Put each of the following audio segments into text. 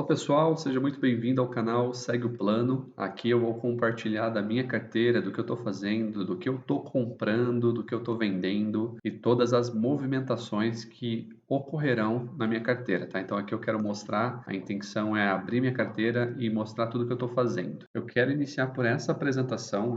Fala pessoal, seja muito bem-vindo ao canal Segue o Plano. Aqui eu vou compartilhar da minha carteira, do que eu estou fazendo, do que eu estou comprando, do que eu estou vendendo e todas as movimentações que ocorrerão na minha carteira, tá? Então aqui eu quero mostrar, a intenção é abrir minha carteira e mostrar tudo que eu estou fazendo. Eu quero iniciar por essa apresentação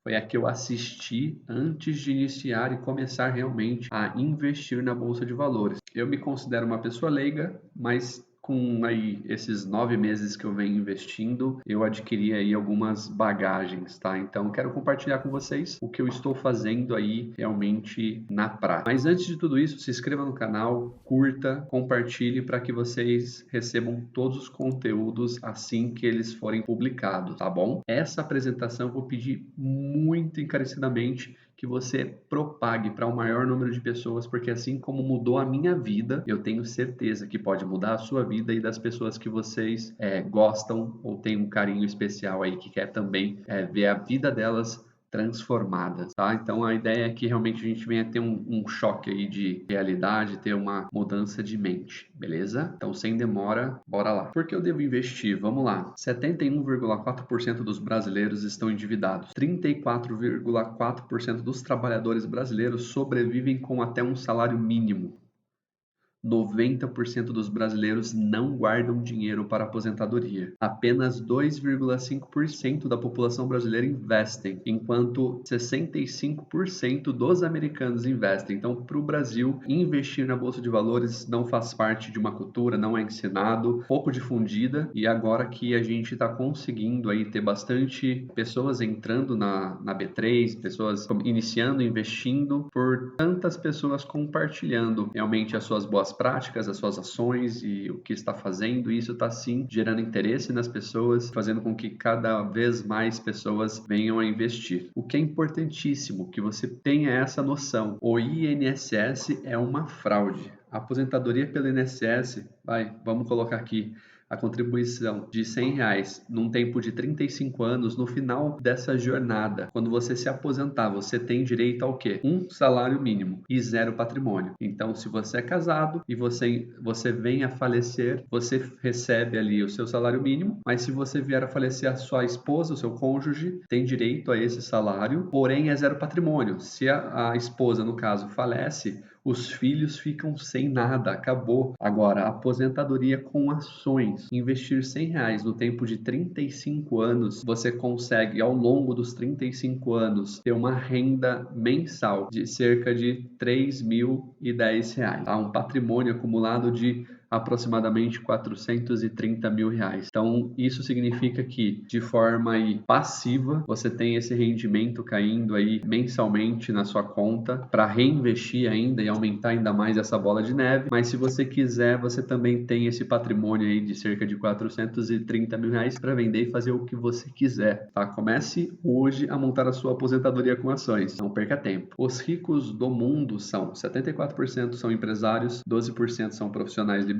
foi a que eu assisti antes de iniciar e começar realmente a investir na Bolsa de Valores. Eu me considero uma pessoa leiga, mas com aí esses 9 meses que eu venho investindo, eu adquiri aí algumas bagagens, tá? Então quero compartilhar com vocês o que eu estou fazendo aí realmente na prática. Mas antes de tudo isso, se inscreva no canal, curta, compartilhe para que vocês recebam todos os conteúdos assim que eles forem publicados, tá bom? Essa apresentação eu vou pedir muito encarecidamente que você propague para o maior número de pessoas, porque assim como mudou a minha vida, eu tenho certeza que pode mudar a sua vida e das pessoas que vocês gostam ou têm um carinho especial aí, que quer também ver a vida delas transformadas, tá? Então a ideia é que realmente a gente venha ter um choque aí de realidade, ter uma mudança de mente, beleza? Então sem demora, bora lá. Por que eu devo investir? Vamos lá. 71,4% dos brasileiros estão endividados. 34,4% dos trabalhadores brasileiros sobrevivem com até um salário mínimo. 90% dos brasileiros não guardam dinheiro para aposentadoria. Apenas 2,5% da população brasileira investem, enquanto 65% dos americanos investem. Então, para o Brasil, investir na Bolsa de Valores não faz parte de uma cultura, não é ensinado, pouco difundida, e agora que a gente está conseguindo aí ter bastante pessoas entrando na B3, pessoas iniciando, investindo, por tantas pessoas compartilhando realmente as suas boas práticas, as suas ações e o que está fazendo, e isso está sim gerando interesse nas pessoas, fazendo com que cada vez mais pessoas venham a investir. O que é importantíssimo que você tenha essa noção: o INSS é uma fraude. A aposentadoria pelo INSS, vamos colocar aqui a contribuição de R$ 100 num tempo de 35 anos, no final dessa jornada, quando você se aposentar, você tem direito ao quê? Um salário mínimo e zero patrimônio. Então, se você é casado e você vem a falecer, você recebe ali o seu salário mínimo, mas se você vier a falecer, a sua esposa, o seu cônjuge, tem direito a esse salário, porém é zero patrimônio. Se a esposa, no caso, falece, os filhos ficam sem nada, acabou. Agora, aposentadoria com ações. Investir R$ 100 no tempo de 35 anos, você consegue, ao longo dos 35 anos, ter uma renda mensal de cerca de R$ 3.010, tá? Um patrimônio acumulado de aproximadamente R$ 430.000. Então, isso significa que, de forma aí passiva, você tem esse rendimento caindo aí mensalmente na sua conta para reinvestir ainda e aumentar ainda mais essa bola de neve. Mas se você quiser, você também tem esse patrimônio aí de cerca de R$ 430.000 para vender e fazer o que você quiser, tá? Comece hoje a montar a sua aposentadoria com ações, não perca tempo. Os ricos do mundo são 74% são empresários, 12% são profissionais liberais,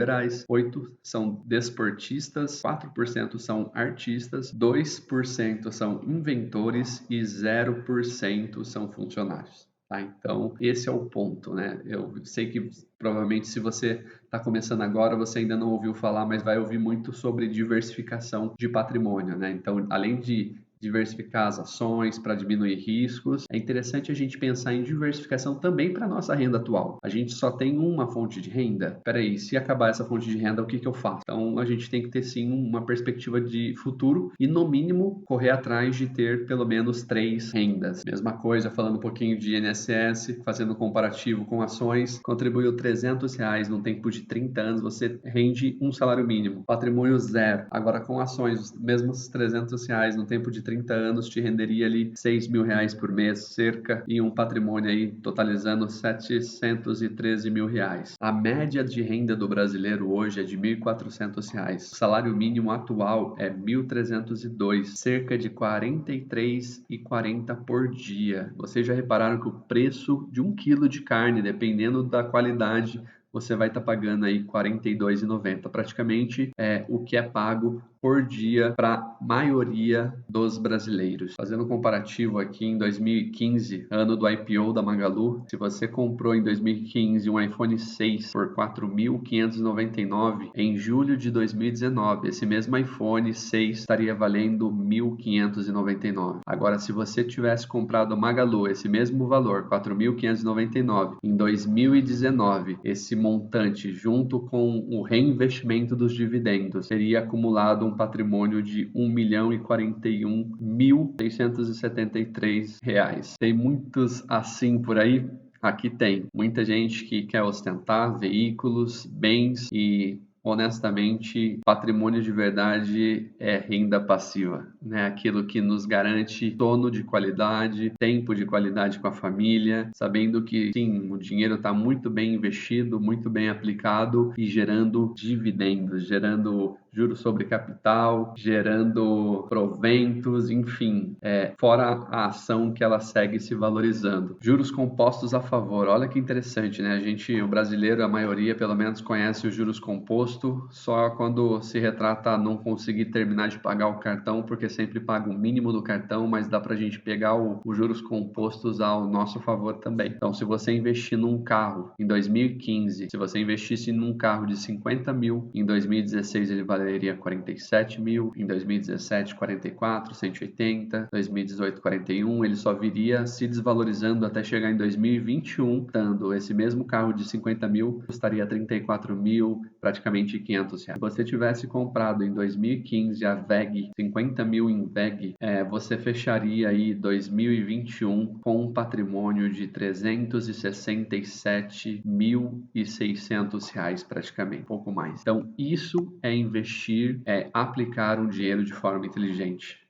8% são desportistas, 4% são artistas, 2% são inventores e 0% são funcionários. Tá? Então, esse é o ponto, né? Eu sei que provavelmente se você está começando agora, você ainda não ouviu falar, mas vai ouvir muito sobre diversificação de patrimônio, né? Então, além de diversificar as ações para diminuir riscos, é interessante a gente pensar em diversificação também para a nossa renda atual. A gente só tem uma fonte de renda? Peraí, se acabar essa fonte de renda, o que eu faço? Então, a gente tem que ter sim uma perspectiva de futuro e, no mínimo, correr atrás de ter pelo menos 3 rendas. Mesma coisa, falando um pouquinho de INSS, fazendo um comparativo com ações, contribuiu R$ 300 num tempo de 30 anos, você rende um salário mínimo, patrimônio zero. Agora, com ações, mesmos R$ 300 no tempo de 30 anos te renderia ali R$ 6.000 por mês, cerca, e um patrimônio aí totalizando R$ 713.000. A média de renda do brasileiro hoje é de R$ 1.400. O salário mínimo atual é 1.302, cerca de R$ 43,40 por dia. Vocês já repararam que o preço de 1 quilo de carne, dependendo da qualidade, você vai estar pagando aí R$ 42,90, praticamente o que é pago por dia para a maioria dos brasileiros. Fazendo um comparativo aqui, em 2015, ano do IPO da Magalu, se você comprou em 2015 um iPhone 6 por R$ 4.599, em julho de 2019, esse mesmo iPhone 6 estaria valendo R$ 1.599. Agora, se você tivesse comprado Magalu, esse mesmo valor, R$ 4.599, em 2019, esse montante, junto com o reinvestimento dos dividendos, teria acumulado um patrimônio de R$ 1.041.673. Tem muitos assim por aí? Aqui tem muita gente que quer ostentar veículos, bens e, honestamente, patrimônio de verdade é renda passiva, né? Aquilo que nos garante sono de qualidade, tempo de qualidade com a família, sabendo que sim, o dinheiro está muito bem investido, muito bem aplicado e gerando dividendos, gerando juros sobre capital, gerando proventos, enfim, fora a ação que ela segue se valorizando. Juros compostos a favor, olha que interessante, né? O brasileiro, a maioria pelo menos conhece o juros composto, só quando se retrata a não conseguir terminar de pagar o cartão, porque sempre paga o mínimo do cartão, mas dá pra gente pegar os juros compostos ao nosso favor também. Então, se você investir num carro em 2015, se você investisse num carro de 50 mil, em 2016 ele valeria 47 mil, em 2017 44, 180, 2018 41, ele só viria se desvalorizando até chegar em 2021, dando esse mesmo carro de 50 mil, custaria 34 mil, praticamente R$500. Se você tivesse comprado em 2015 a VEG, 50 mil em VEG, você fecharia aí 2021 com um patrimônio de R$367.600 praticamente, um pouco mais. Então, isso é investir, é aplicar um dinheiro de forma inteligente.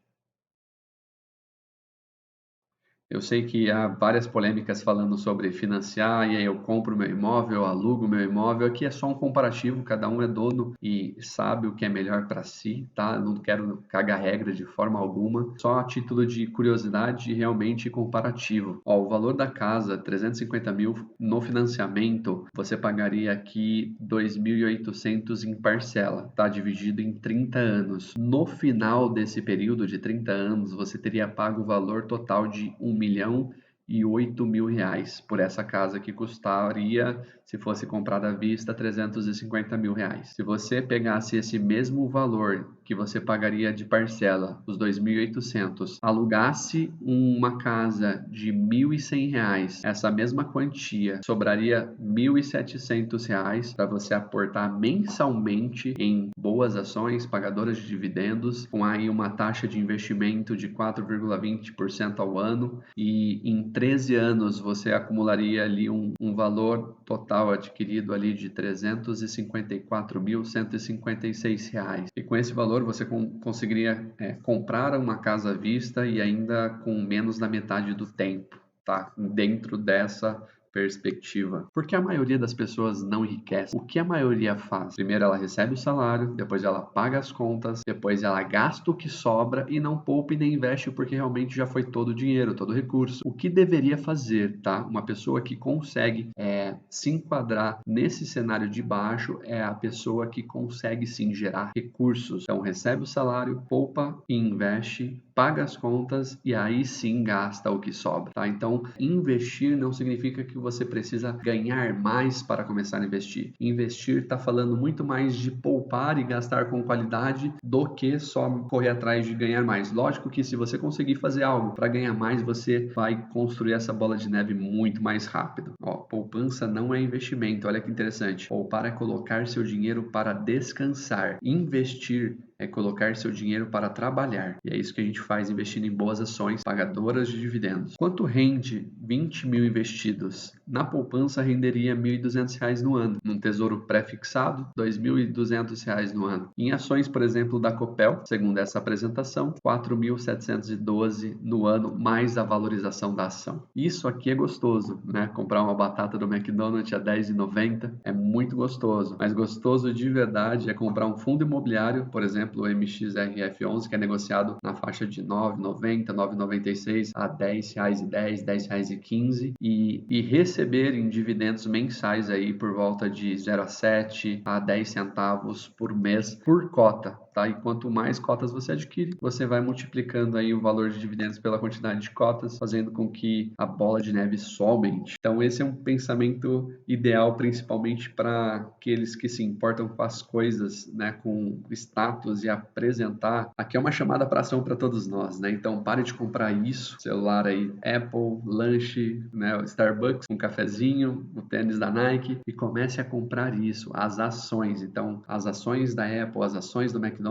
Eu sei que há várias polêmicas falando sobre financiar, e aí eu compro meu imóvel, eu alugo meu imóvel. Aqui é só um comparativo, cada um é dono e sabe o que é melhor para si, tá? Eu não quero cagar regra de forma alguma, só a título de curiosidade e realmente comparativo. Ó, o valor da casa, 350 mil no financiamento, você pagaria aqui 2.800 em parcela, tá? Dividido em 30 anos. No final desse período de 30 anos, você teria pago o valor total de R$1.008.000 por essa casa que custaria, se fosse comprada à vista, R$350.000. Se você pegasse esse mesmo valor que você pagaria de parcela, os 2.800, alugasse uma casa de R$1.100, essa mesma quantia sobraria R$1.700 para você aportar mensalmente em boas ações pagadoras de dividendos, com aí uma taxa de investimento de 4,20% ao ano, e em 13 anos você acumularia ali um valor total adquirido ali de R$354.156. E com esse valor você conseguiria comprar uma casa à vista e ainda com menos da metade do tempo, tá? Dentro dessa perspectiva. Porque a maioria das pessoas não enriquece. O que a maioria faz? Primeiro ela recebe o salário, depois ela paga as contas, depois ela gasta o que sobra e não poupa e nem investe porque realmente já foi todo o dinheiro, todo o recurso. O que deveria fazer, tá? Uma pessoa que consegue se enquadrar nesse cenário de baixo é a pessoa que consegue sim gerar recursos. Então recebe o salário, poupa e investe, paga as contas e aí sim gasta o que sobra, tá? Então, investir não significa que você precisa ganhar mais para começar a investir. Investir está falando muito mais de poupar e gastar com qualidade do que só correr atrás de ganhar mais. Lógico que se você conseguir fazer algo para ganhar mais, você vai construir essa bola de neve muito mais rápido. Ó, poupança não é investimento, olha que interessante. Poupar é colocar seu dinheiro para descansar. Investir é colocar seu dinheiro para trabalhar. E é isso que a gente faz investindo em boas ações pagadoras de dividendos. Quanto rende 20 mil investidos? Na poupança renderia R$1.200 no ano. Num tesouro pré-fixado, R$2.200 no ano. Em ações, por exemplo, da Copel, segundo essa apresentação, 4.712 no ano, mais a valorização da ação. Isso aqui é gostoso, né? Comprar uma batata do McDonald's a R$10,90 é muito gostoso. Mas gostoso de verdade é comprar um fundo imobiliário, por exemplo, o MXRF11, que é negociado na faixa de R$9,90, R$9,96 a R$10,10, R$10,15 e receber em dividendos mensais aí por volta de 0,7 a 10 centavos por mês por cota. tá? E quanto mais cotas você adquire, você vai multiplicando aí o valor de dividendos pela quantidade de cotas, fazendo com que a bola de neve só aumente. Então esse é um pensamento ideal, principalmente para aqueles que se importam com as coisas, né, com status e apresentar. Aqui é uma chamada para ação para todos nós, né? Então pare de comprar isso, celular aí, Apple, lanche, né, o Starbucks, um cafezinho, o tênis da Nike e comece a comprar isso, as ações. Então as ações da Apple, as ações do McDonald's,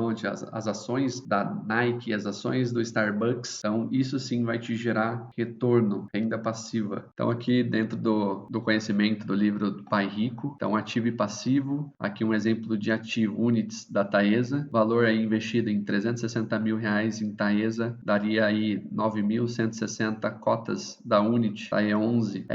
as ações da Nike, as ações do Starbucks. Então isso sim vai te gerar retorno, renda passiva. Então aqui dentro do conhecimento do livro Pai Rico, então ativo e passivo, aqui um exemplo de ativo, Units da Taesa, valor aí investido em 360 mil reais em Taesa, daria aí 9.160 cotas da Unit, tá aí 11,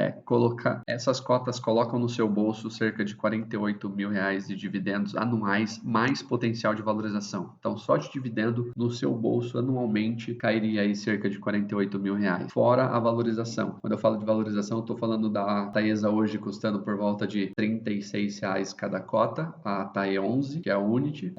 essas cotas colocam no seu bolso cerca de 48 mil reais de dividendos anuais, mais potencial de valorização. Então só de dividendo no seu bolso anualmente cairia aí cerca de 48 mil reais, fora a valorização. Quando eu falo de valorização, eu estou falando da Taesa hoje custando por volta de R$36 cada cota, a TAE 11, que é a Unity.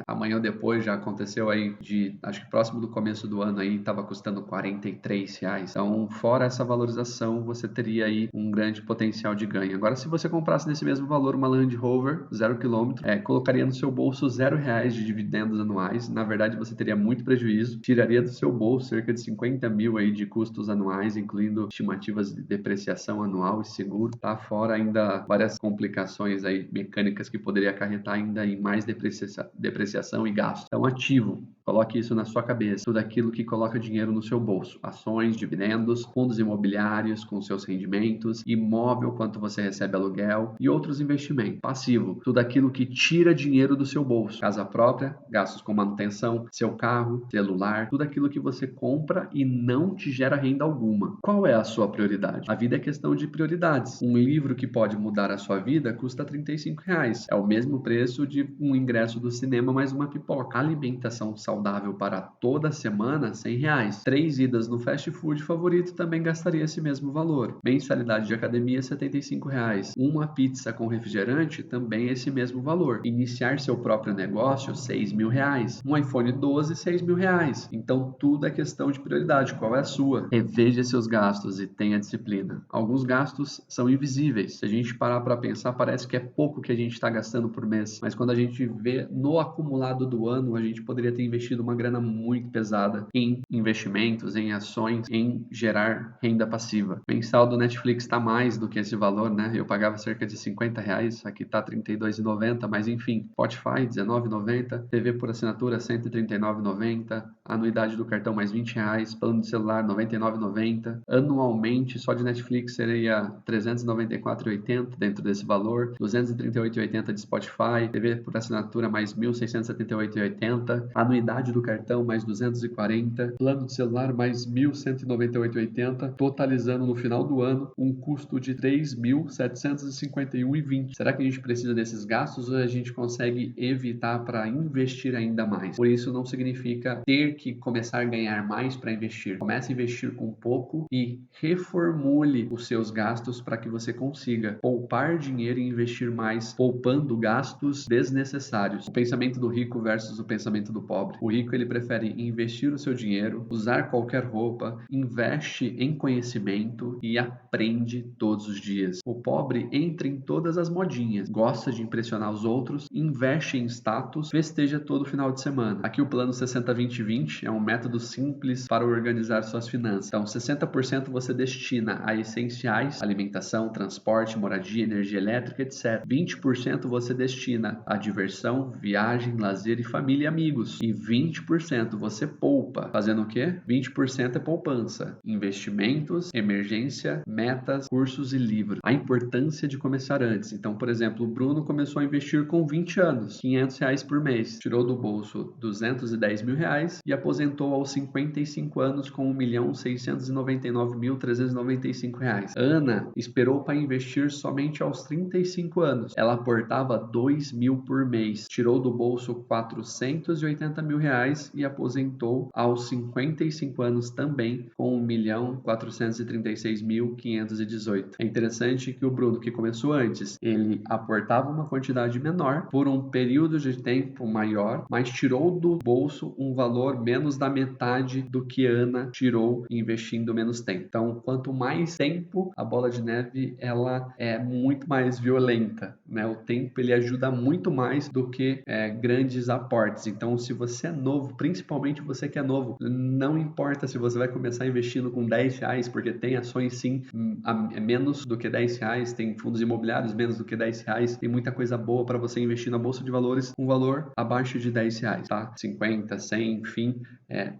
Amanhã ou depois já aconteceu aí acho que próximo do começo do ano aí, estava custando R$43. Então, fora essa valorização, você teria aí um grande potencial de ganho. Agora, se você comprasse nesse mesmo valor uma Land Rover, 0 km, colocaria no seu bolso R$0 de dividendos anuais. Na verdade, você teria muito prejuízo, tiraria do seu bolso cerca de 50 mil aí de custos anuais, incluindo estimativas de depreciação anual e seguro, tá? Fora ainda várias complicações aí mecânicas que poderia acarretar ainda em mais depreciação e gasto. Então, ativo. Coloque isso na sua cabeça, tudo aquilo que coloca dinheiro no seu bolso, ações, dividendos, fundos imobiliários com seus rendimentos, imóvel, quanto você recebe aluguel e outros investimentos. Passivo, tudo aquilo que tira dinheiro do seu bolso, casa própria, gastos com manutenção, seu carro, celular, tudo aquilo que você compra e não te gera renda alguma. Qual é a sua prioridade? A vida é questão de prioridades. Um livro que pode mudar a sua vida custa R$35. É o mesmo preço de um ingresso do cinema mais uma pipoca. Alimentação saudável para toda semana, R$100. 3 idas no fast food favorito também gastaria esse mesmo valor. Mensalidade de academia, R$75. Uma pizza com refrigerante, também esse mesmo valor. Iniciar seu próprio negócio, R$6.000. Um iPhone 12, R$6.000. Então tudo é questão de prioridade. Qual é a sua? Reveja seus gastos e tenha disciplina. Alguns gastos são invisíveis. Se a gente parar para pensar, parece que é pouco que a gente está gastando por mês, mas quando a gente vê no acumulado do ano, a gente poderia ter investido uma grana muito pesada em investimentos, em ações, em gerar renda passiva. O mensal do Netflix está mais do que esse valor, né? Eu pagava cerca de R$50, aqui está R$32,90, mas enfim, Spotify R$19,90, TV por assinatura R$139,90, anuidade do cartão mais R$20, plano de celular R$99,90, anualmente só de Netflix seria R$394,80 dentro desse valor, R$238,80 de Spotify, TV por assinatura mais R$1.678,80, anuidade do cartão mais R$240, plano de celular mais R$1.198,80, totalizando no final do ano um custo de R$3.751,20. Será que a gente precisa desses gastos ou a gente consegue evitar para investir ainda mais? Por isso não significa ter que começar a ganhar mais para investir. Comece a investir com pouco e reformule os seus gastos para que você consiga poupar dinheiro e investir mais, poupando gastos desnecessários. O pensamento do rico versus o pensamento do pobre. O rico ele prefere investir o seu dinheiro, usar qualquer roupa, investe em conhecimento e aprende todos os dias. O pobre entra em todas as modinhas, gosta de impressionar os outros, investe em status, festeja todo final de semana. Aqui o plano 60-20-20 é um método simples para organizar suas finanças. Então 60% você destina a essenciais, alimentação, transporte, moradia, energia elétrica, etc. 20% você destina a diversão, viagem, lazer e família e amigos. E 20% você poupa. Fazendo o quê? 20% é poupança, investimentos, emergência, metas, cursos e livros. A importância de começar antes. Então, por exemplo, o Bruno começou a investir com 20 anos, R$500 por mês. Tirou do bolso R$210.000 e aposentou aos 55 anos com R$1.699.395. Ana esperou para investir somente aos 35 anos. Ela aportava R$2.000 por mês. Tirou do bolso R$480.000 R$ 1.000 e aposentou aos 55 anos também com R$ 1.436.518. É interessante que o Bruno, que começou antes, ele aportava uma quantidade menor por um período de tempo maior, mas tirou do bolso um valor menos da metade do que Ana tirou investindo menos tempo. Então, quanto mais tempo, a bola de neve ela é muito mais violenta, né? O tempo ele ajuda muito mais do que grandes aportes. Então, se você é novo, principalmente você que é novo, não importa se você vai começar investindo com R$ 10, porque tem ações sim menos do que R$ 10, tem fundos imobiliários menos do que R$ 10, tem muita coisa boa para você investir na bolsa de valores com valor abaixo de R$ 10, tá? 50, 100, enfim,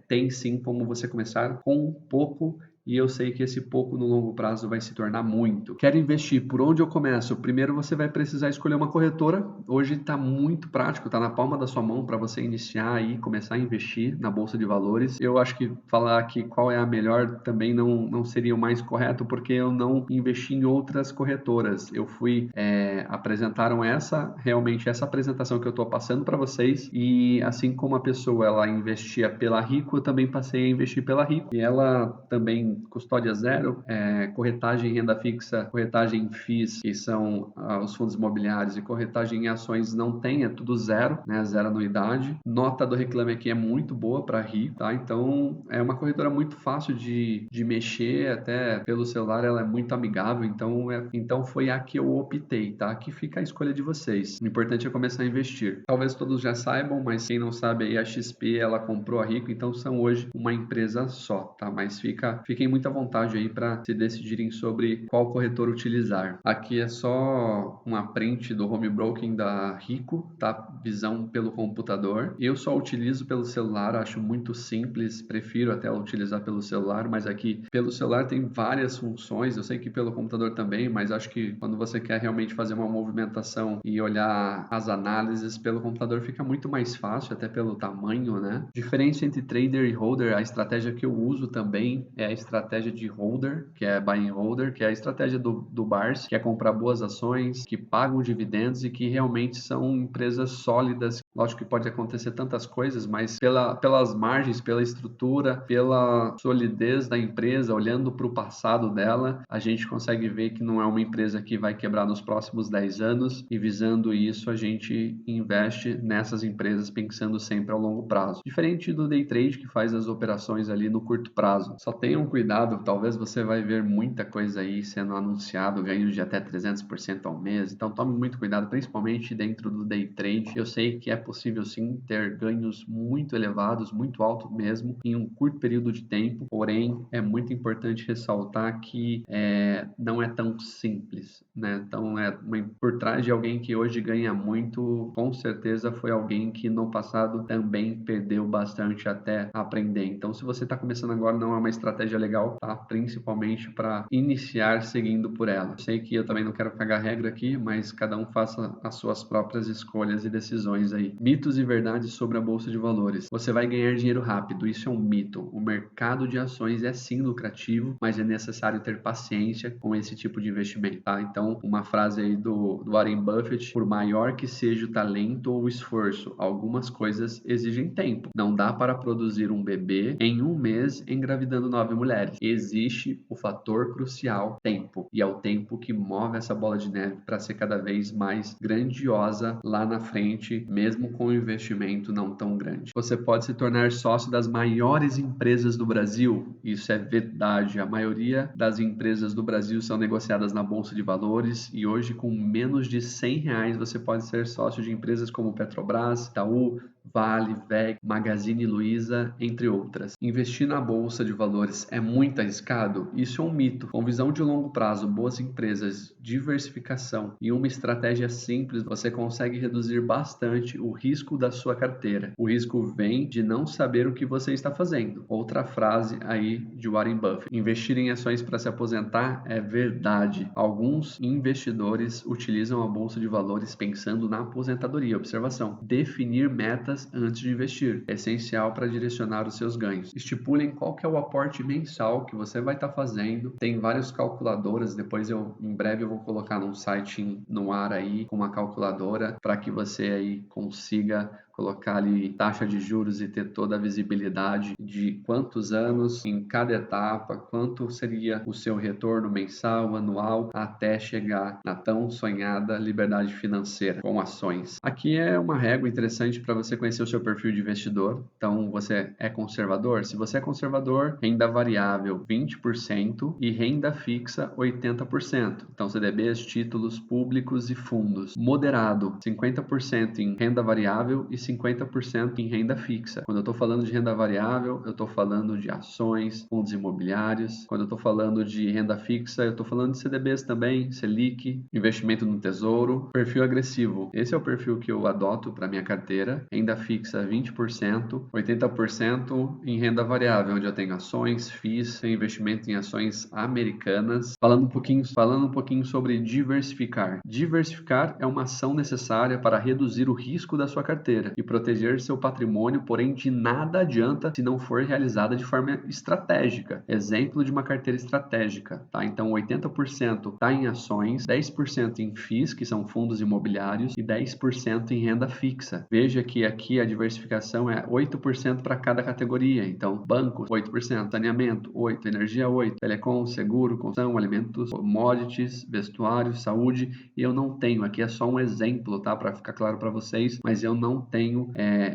tem sim como você começar com pouco. E eu sei que esse pouco no longo prazo vai se tornar muito. Quero investir, por onde eu começo? Primeiro você vai precisar escolher uma corretora. Hoje está muito prático, está na palma da sua mão para você iniciar e começar a investir na Bolsa de Valores. Eu acho que falar aqui qual é a melhor também não seria o mais correto, porque eu não investi em outras corretoras. Eu fui, apresentaram realmente essa apresentação que eu estou passando para vocês, e assim como a pessoa ela investia pela Rico, eu também passei a investir pela Rico. E ela também custódia zero, corretagem em renda fixa, corretagem em FIIs, que são os fundos imobiliários, e corretagem em ações não tem, é tudo zero, né? Zero anuidade. Nota do Reclame Aqui é muito boa para Rico, tá? Então é uma corretora muito fácil de mexer, até pelo celular ela é muito amigável, então foi a que eu optei, tá? Aqui fica a escolha de vocês. O importante é começar a investir. Talvez todos já saibam, mas quem não sabe aí, a XP ela comprou a Rico, então são hoje uma empresa só, tá? Mas fiquem muito à vontade aí para se decidirem sobre qual corretor utilizar. Aqui é só uma print do home broking da Rico, tá? Visão pelo computador. Eu só utilizo pelo celular, acho muito simples, prefiro até utilizar pelo celular, mas aqui pelo celular tem várias funções, eu sei que pelo computador também, mas acho que quando você quer realmente fazer uma movimentação e olhar as análises pelo computador fica muito mais fácil, até pelo tamanho, né? Diferença entre trader e holder, a estratégia que eu uso também é a estratégia de holder, que é buy and holder, que é a estratégia do Bars, que é comprar boas ações, que pagam dividendos e que realmente são empresas sólidas. Lógico que pode acontecer tantas coisas, mas pelas margens, pela estrutura, pela solidez da empresa, olhando para o passado dela, a gente consegue ver que não é uma empresa que vai quebrar nos próximos 10 anos, e visando isso a gente investe nessas empresas pensando sempre ao longo prazo. Diferente do day trade, que faz as operações ali no curto prazo. Só tenham cuidado, talvez você vai ver muita coisa aí sendo anunciado, ganhos de até 300% ao mês, então tome muito cuidado, principalmente dentro do day trade. Eu sei que é possível sim ter ganhos muito elevados, muito altos mesmo, em um curto período de tempo, porém é muito importante ressaltar que não é tão simples, né? Então por trás de alguém que hoje ganha muito, com certeza foi alguém que no passado também perdeu bastante até aprender. Então se você está começando agora, não é uma estratégia legal, tá? Principalmente para iniciar seguindo por ela. Eu sei que eu também não quero cagar regra aqui, mas cada um faça as suas próprias escolhas e decisões aí. Mitos e verdades sobre a Bolsa de Valores. Você vai ganhar dinheiro rápido, isso é um mito. O mercado de ações é sim lucrativo, mas é necessário ter paciência com esse tipo de investimento, tá? Então, uma frase aí do Warren Buffett: por maior que seja o talento ou o esforço, algumas coisas exigem tempo. Não dá para produzir um bebê em um mês engravidando 9 mulheres. Existe o fator crucial, tempo. E é o tempo que move essa bola de neve para ser cada vez mais grandiosa lá na frente, mesmo com um investimento não tão grande. Você pode se tornar sócio das maiores empresas do Brasil. Isso é verdade. A maioria das empresas do Brasil são negociadas na Bolsa de Valores, e hoje com menos de R$ 100 você pode ser sócio de empresas como Petrobras, Itaú, Vale, VEG, Magazine Luiza, entre outras. Investir na Bolsa de Valores é muito arriscado? Isso é um mito. Com visão de longo prazo, boas empresas, diversificação e uma estratégia simples, você consegue reduzir bastante o risco da sua carteira. O risco vem de não saber o que você está fazendo. Outra frase aí de Warren Buffett: investir em ações para se aposentar é verdade. Alguns investidores utilizam a Bolsa de Valores pensando na aposentadoria. Observação: definir metas antes de investir é essencial para direcionar os seus ganhos. Estipulem qual que é o aporte mensal que você vai estar fazendo. Tem várias calculadoras, depois em breve eu vou colocar num site no ar aí com uma calculadora para que você aí consiga colocar ali taxa de juros e ter toda a visibilidade de quantos anos em cada etapa, quanto seria o seu retorno mensal, anual, até chegar na tão sonhada liberdade financeira com ações. Aqui é uma régua interessante para você conhecer o seu perfil de investidor. Então, você é conservador? Se você é conservador, renda variável 20% e renda fixa 80%. Então, CDBs, títulos públicos e fundos. Moderado, 50% em renda variável e 50% em renda fixa. Quando eu estou falando de renda variável, eu estou falando de ações, fundos imobiliários. Quando eu estou falando de renda fixa, eu estou falando de CDBs também, Selic, investimento no tesouro, perfil agressivo. Esse é o perfil que eu adoto para minha carteira. Renda fixa 20%, 80% em renda variável, onde eu tenho ações, FIIs, tenho investimento em ações americanas. Falando um pouquinho sobre diversificar. Diversificar é uma ação necessária para reduzir o risco da sua carteira e proteger seu patrimônio, porém de nada adianta se não for realizada de forma estratégica. Exemplo de uma carteira estratégica, tá? Então 80% está em ações, 10% em FIIs, que são fundos imobiliários, e 10% em renda fixa. Veja que aqui a diversificação é 8% para cada categoria. Então, bancos, 8%, saneamento, 8%, energia, 8%, telecom, seguro, construção, alimentos, commodities, vestuário, saúde, e eu não tenho, aqui é só um exemplo, tá? Para ficar claro para vocês, mas eu não tenho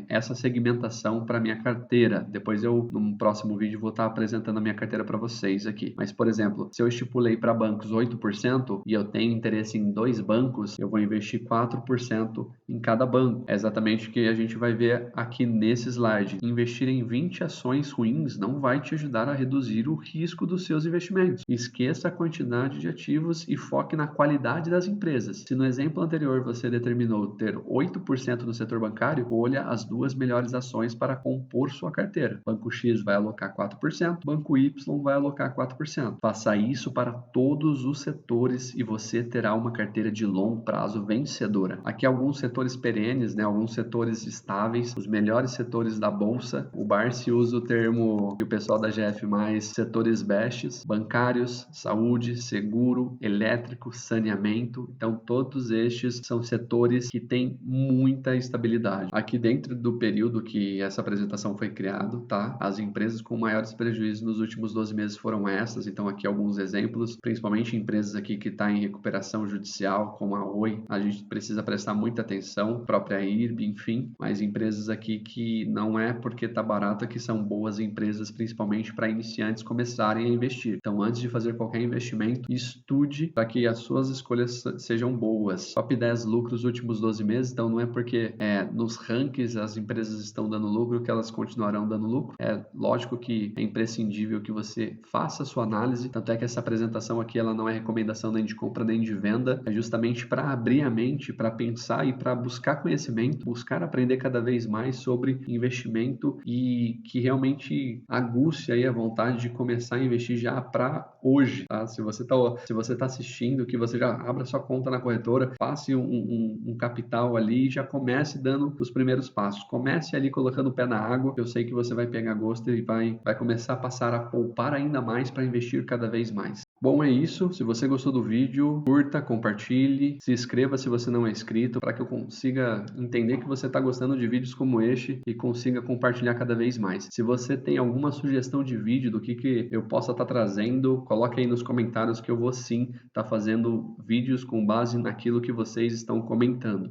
essa segmentação para minha carteira. Depois eu, num próximo vídeo, vou estar apresentando a minha carteira para vocês aqui. Mas, por exemplo, se eu estipulei para bancos 8% e eu tenho interesse em 2 bancos, eu vou investir 4% em cada banco. É exatamente o que a gente vai ver aqui nesse slide. Investir em 20 ações ruins não vai te ajudar a reduzir o risco dos seus investimentos. Esqueça a quantidade de ativos e foque na qualidade das empresas. Se no exemplo anterior você determinou ter 8% no setor bancário, olha as 2 melhores ações para compor sua carteira. Banco X vai alocar 4%, Banco Y vai alocar 4%. Faça isso para todos os setores e você terá uma carteira de longo prazo vencedora. Aqui alguns setores perenes, né? Alguns setores estáveis, os melhores setores da bolsa. O Barsi usa o termo que o pessoal da GF+, setores bestes, bancários, saúde, seguro, elétrico, saneamento. Então todos estes são setores que têm muita estabilidade. Aqui dentro do período que essa apresentação foi criada, tá? As empresas com maiores prejuízos nos últimos 12 meses foram essas. Então aqui alguns exemplos, principalmente empresas aqui que estão em recuperação judicial, como a Oi, a gente precisa prestar muita atenção, própria IRB, enfim, mas empresas aqui que não é porque tá barato que são boas empresas, principalmente para iniciantes começarem a investir. Então antes de fazer qualquer investimento, estude para que as suas escolhas sejam boas. Top 10 lucros nos últimos 12 meses, então não é porque nos rankings as empresas estão dando lucro que elas continuarão dando lucro. É lógico que é imprescindível que você faça a sua análise, tanto é que essa apresentação aqui ela não é recomendação nem de compra nem de venda, é justamente para abrir a mente, para pensar e para buscar conhecimento, buscar aprender cada vez mais sobre investimento e que realmente aguce aí a vontade de começar a investir já para hoje, tá? Se você tá assistindo, que você já abra sua conta na corretora, passe um capital ali e já comece dando os primeiros passos. Comece ali colocando o pé na água, eu sei que você vai pegar gosto e vai começar a passar a poupar ainda mais para investir cada vez mais. Bom, é isso. Se você gostou do vídeo, curta, compartilhe, se inscreva se você não é inscrito, para que eu consiga entender que você está gostando de vídeos como este e consiga compartilhar cada vez mais. Se você tem alguma sugestão de vídeo do que eu possa estar trazendo, coloque aí nos comentários que eu vou sim estar fazendo vídeos com base naquilo que vocês estão comentando.